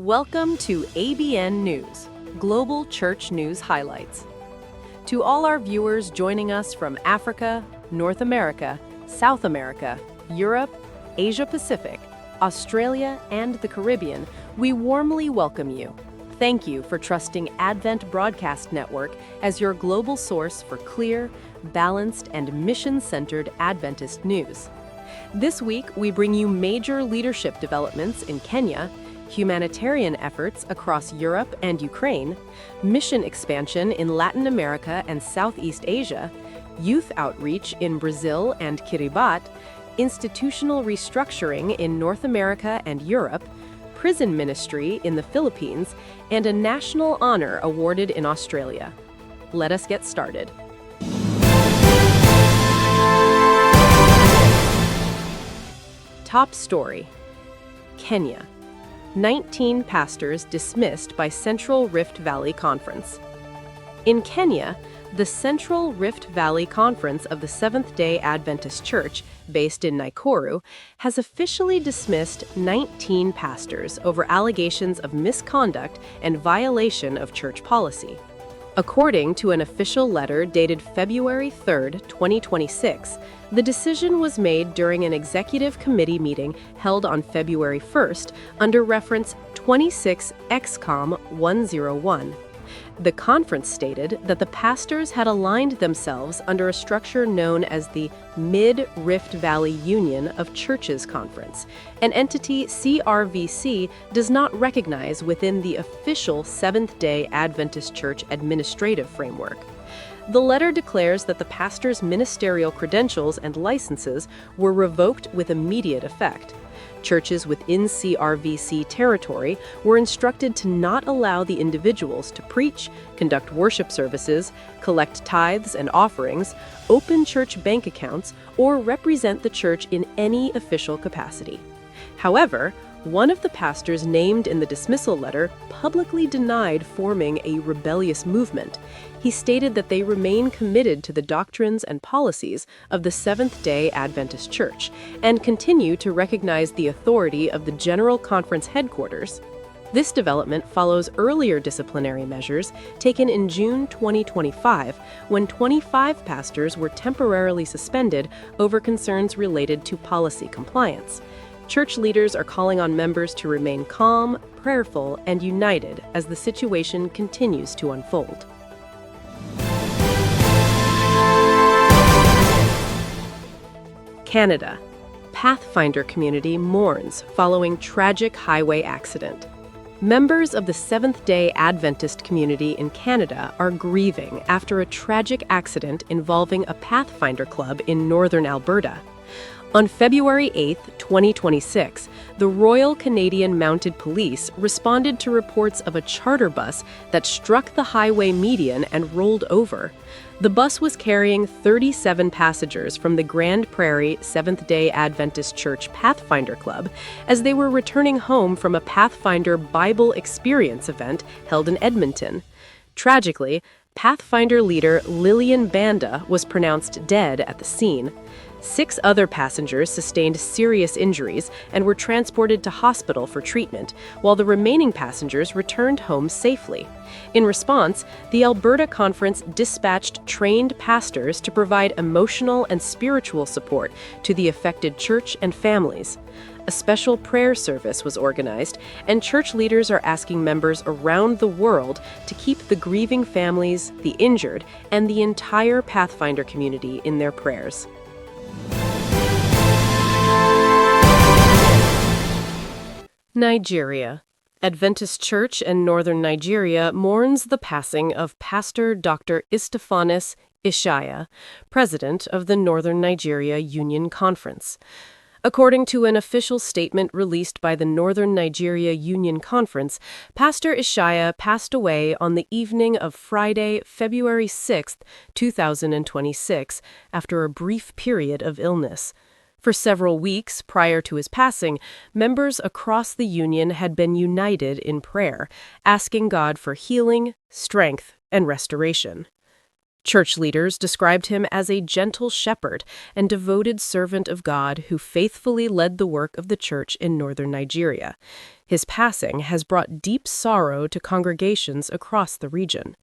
Welcome to ABN News, Global Church News Highlights. To all our viewers joining us from Africa, North America, South America, Europe, Asia Pacific, Australia, and the Caribbean, we warmly welcome you. Thank you for trusting Advent Broadcast Network as your global source for clear, balanced, and mission-centered Adventist news. This week, we bring you major leadership developments in Kenya, humanitarian efforts across Europe and Ukraine, mission expansion in Latin America and Southeast Asia, youth outreach in Brazil and Kiribati, institutional restructuring in North America and Europe, prison ministry in the Philippines, and a national honor awarded in Australia. Let us get started. Top story: Kenya. 19 pastors dismissed by Central Rift Valley Conference. In Kenya, the Central Rift Valley Conference of the Seventh-day Adventist Church, based in Nakuru, has officially dismissed 19 pastors over allegations of misconduct and violation of church policy. According to an official letter dated February 3, 2026, the decision was made during an executive committee meeting held on February 1st under reference 26 XCOM 101. The conference stated that the pastors had aligned themselves under a structure known as the Mid-Rift Valley Union of Churches Conference, an entity CRVC does not recognize within the official Seventh-day Adventist Church administrative framework. The letter declares that the pastors' ministerial credentials and licenses were revoked with immediate effect. Churches within CRVC territory were instructed to not allow the individuals to preach, conduct worship services, collect tithes and offerings, open church bank accounts, or represent the church in any official capacity. However, one of the pastors named in the dismissal letter publicly denied forming a rebellious movement. He stated that they remain committed to the doctrines and policies of the Seventh-day Adventist Church and continue to recognize the authority of the General Conference headquarters. This development follows earlier disciplinary measures taken in June 2025, when 25 pastors were temporarily suspended over concerns related to policy compliance. Church leaders are calling on members to remain calm, prayerful, and united as the situation continues to unfold. Canada. Pathfinder community mourns following tragic highway accident. Members of the Seventh-day Adventist community in Canada are grieving after a tragic accident involving a Pathfinder club in northern Alberta. On February 8, 2026, the Royal Canadian Mounted Police responded to reports of a charter bus that struck the highway median and rolled over. The bus was carrying 37 passengers from the Grand Prairie Seventh-day Adventist Church Pathfinder Club as they were returning home from a Pathfinder Bible Experience event held in Edmonton. Tragically, Pathfinder leader Lillian Banda was pronounced dead at the scene. 6 other passengers sustained serious injuries and were transported to hospital for treatment, while the remaining passengers returned home safely. In response, the Alberta Conference dispatched trained pastors to provide emotional and spiritual support to the affected church and families. A special prayer service was organized, and church leaders are asking members around the world to keep the grieving families, the injured, and the entire Pathfinder community in their prayers. Nigeria. Adventist Church in northern Nigeria mourns the passing of Pastor Dr. Istephanus Ishaya, president of the Northern Nigeria Union Conference. According to an official statement released by the Northern Nigeria Union Conference, Pastor Ishaya passed away on the evening of Friday, February 6, 2026, after a brief period of illness. For several weeks prior to his passing, members across the Union had been united in prayer, asking God for healing, strength, and restoration. Church leaders described him as a gentle shepherd and devoted servant of God who faithfully led the work of the church in northern Nigeria. His passing has brought deep sorrow to congregations across the region.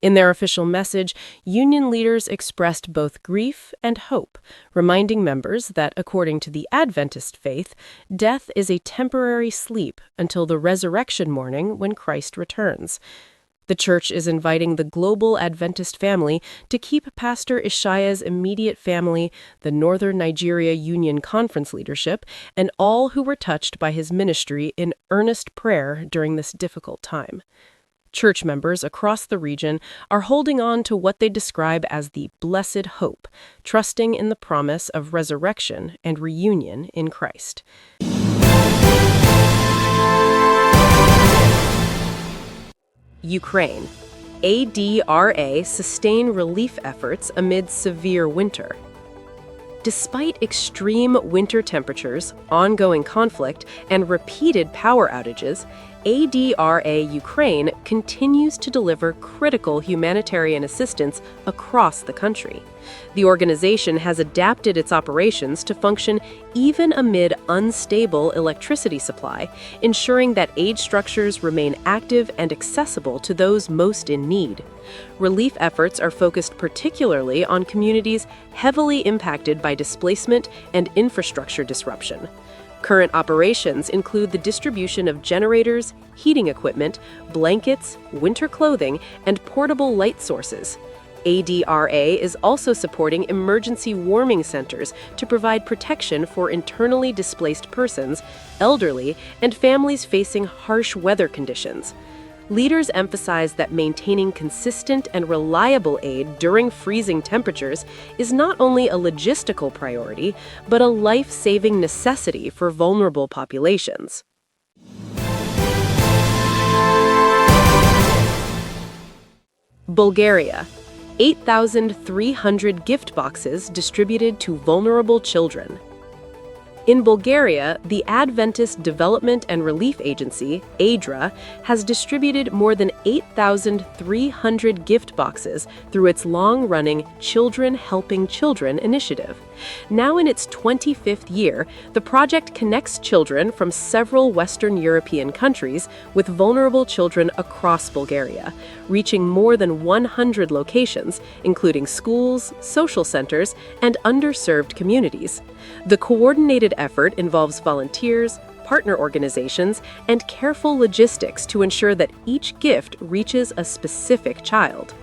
In their official message, union leaders expressed both grief and hope, reminding members that, according to the Adventist faith, death is a temporary sleep until the resurrection morning when Christ returns. The church is inviting the global Adventist family to keep Pastor Ishaya's immediate family, the Northern Nigeria Union Conference leadership, and all who were touched by his ministry in earnest prayer during this difficult time. Church members across the region are holding on to what they describe as the blessed hope, trusting in the promise of resurrection and reunion in Christ. Ukraine. ADRA sustain relief efforts amid severe winter. Despite extreme winter temperatures, ongoing conflict, and repeated power outages, ADRA Ukraine continues to deliver critical humanitarian assistance across the country. The organization has adapted its operations to function even amid unstable electricity supply, ensuring that aid structures remain active and accessible to those most in need. Relief efforts are focused particularly on communities heavily impacted by displacement and infrastructure disruption. Current operations include the distribution of generators, heating equipment, blankets, winter clothing, and portable light sources. ADRA is also supporting emergency warming centers to provide protection for internally displaced persons, elderly, and families facing harsh weather conditions. Leaders emphasize that maintaining consistent and reliable aid during freezing temperatures is not only a logistical priority, but a life-saving necessity for vulnerable populations. Bulgaria. 8,300 gift boxes distributed to vulnerable children. In Bulgaria, the Adventist Development and Relief Agency, ADRA, has distributed more than 8,300 gift boxes through its long-running Children Helping Children initiative. Now in its 25th year, the project connects children from several Western European countries with vulnerable children across Bulgaria, reaching more than 100 locations, including schools, social centers, and underserved communities. The coordinated effort involves volunteers, partner organizations, and careful logistics to ensure that each gift reaches a specific child.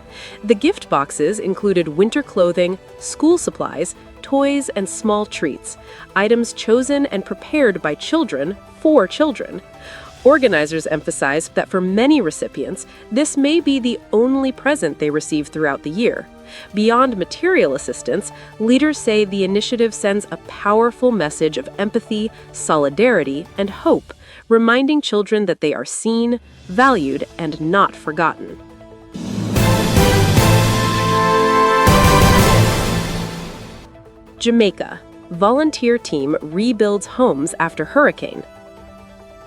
The gift boxes included winter clothing, school supplies, toys, and small treats, items chosen and prepared by children for children. Organizers emphasized that for many recipients, this may be the only present they receive throughout the year. Beyond material assistance, leaders say the initiative sends a powerful message of empathy, solidarity, and hope, reminding children that they are seen, valued, and not forgotten. Jamaica. Volunteer team rebuilds homes after hurricane.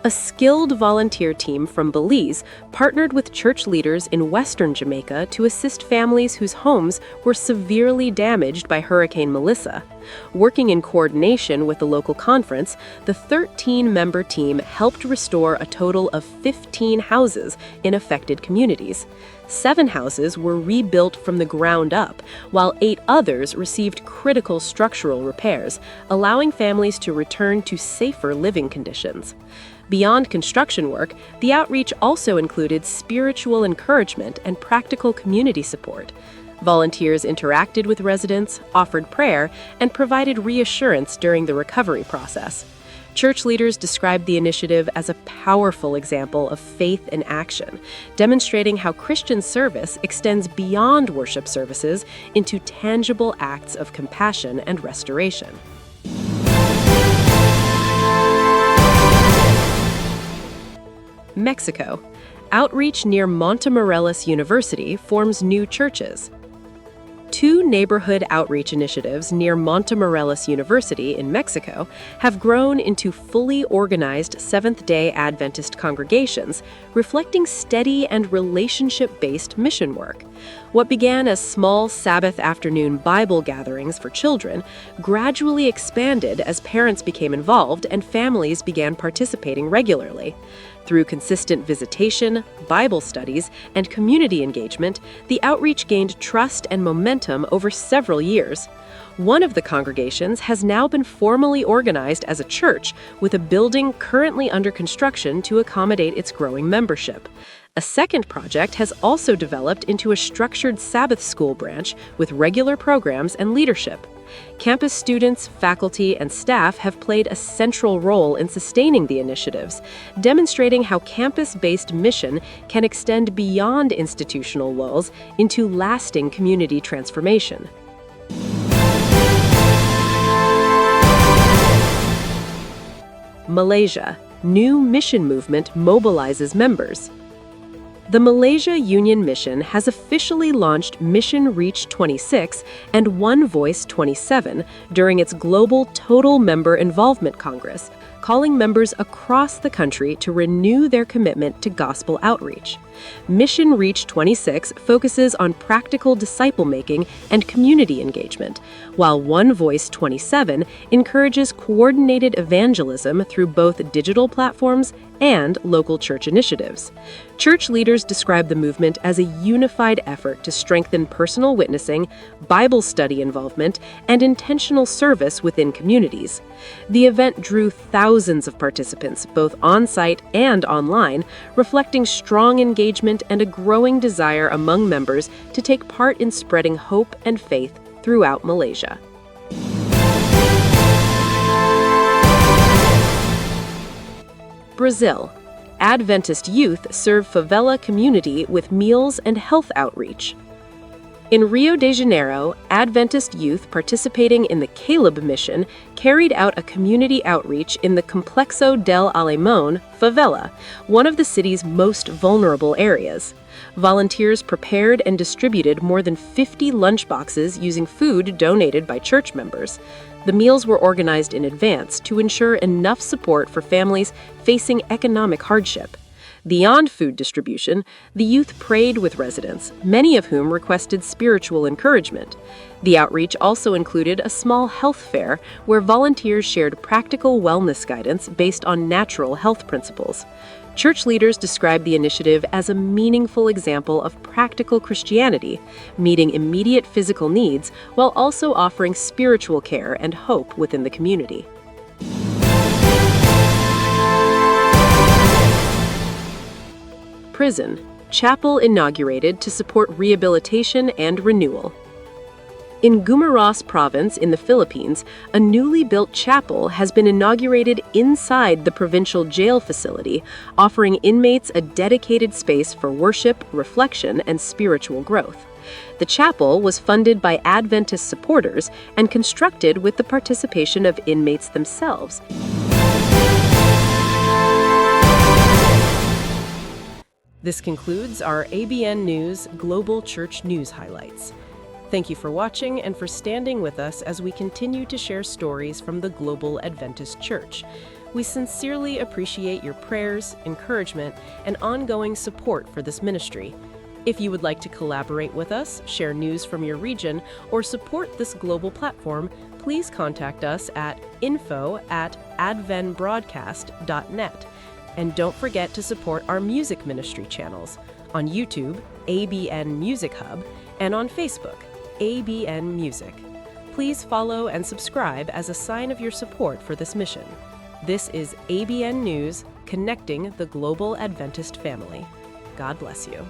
A skilled volunteer team from Belize partnered with church leaders in western Jamaica to assist families whose homes were severely damaged by Hurricane Melissa. Working in coordination with the local conference, the 13-member team helped restore a total of 15 houses in affected communities. 7 houses were rebuilt from the ground up, while 8 others received critical structural repairs, allowing families to return to safer living conditions. Beyond construction work, the outreach also included spiritual encouragement and practical community support. Volunteers interacted with residents, offered prayer, and provided reassurance during the recovery process. Church leaders described the initiative as a powerful example of faith in action, demonstrating how Christian service extends beyond worship services into tangible acts of compassion and restoration. Mexico. Outreach near Montemorelos University forms new churches. 2 neighborhood outreach initiatives near Montemorelos University in Mexico have grown into fully organized Seventh-day Adventist congregations, reflecting steady and relationship-based mission work. What began as small Sabbath afternoon Bible gatherings for children gradually expanded as parents became involved and families began participating regularly. Through consistent visitation, Bible studies, and community engagement, the outreach gained trust and momentum over several years. One of the congregations has now been formally organized as a church, with a building currently under construction to accommodate its growing membership. A second project has also developed into a structured Sabbath school branch with regular programs and leadership. Campus students, faculty, and staff have played a central role in sustaining the initiatives, demonstrating how campus-based mission can extend beyond institutional walls into lasting community transformation. Malaysia. New mission movement mobilizes members. The Malaysia Union Mission has officially launched Mission Reach 26 and One Voice 27 during its Global Total Member Involvement Congress, calling members across the country to renew their commitment to gospel outreach. Mission Reach 26 focuses on practical disciple-making and community engagement, while One Voice 27 encourages coordinated evangelism through both digital platforms and local church initiatives. Church leaders describe the movement as a unified effort to strengthen personal witnessing, Bible study involvement, and intentional service within communities. The event drew thousands of participants, both on-site and online, reflecting strong engagement and a growing desire among members to take part in spreading hope and faith throughout Malaysia. Brazil. Adventist youth serve favela community with meals and health outreach. In Rio de Janeiro, Adventist youth participating in the Caleb mission carried out a community outreach in the Complexo del Alemão favela, one of the city's most vulnerable areas. Volunteers prepared and distributed more than 50 lunchboxes using food donated by church members. The meals were organized in advance to ensure enough support for families facing economic hardship. Beyond food distribution, the youth prayed with residents, many of whom requested spiritual encouragement. The outreach also included a small health fair where volunteers shared practical wellness guidance based on natural health principles. Church leaders described the initiative as a meaningful example of practical Christianity, meeting immediate physical needs while also offering spiritual care and hope within the community. Prison. Chapel inaugurated to support rehabilitation and renewal. In Guimaras Province in the Philippines, a newly built chapel has been inaugurated inside the provincial jail facility, offering inmates a dedicated space for worship, reflection, and spiritual growth. The chapel was funded by Adventist supporters and constructed with the participation of inmates themselves. This concludes our ABN News Global Church News Highlights. Thank you for watching and for standing with us as we continue to share stories from the Global Adventist Church. We sincerely appreciate your prayers, encouragement, and ongoing support for this ministry. If you would like to collaborate with us, share news from your region, or support this global platform, please contact us at info@advenbroadcast.net. And don't forget to support our music ministry channels on YouTube, ABN Music Hub, and on Facebook, ABN Music. Please follow and subscribe as a sign of your support for this mission. This is ABN News, connecting the global Adventist family. God bless you.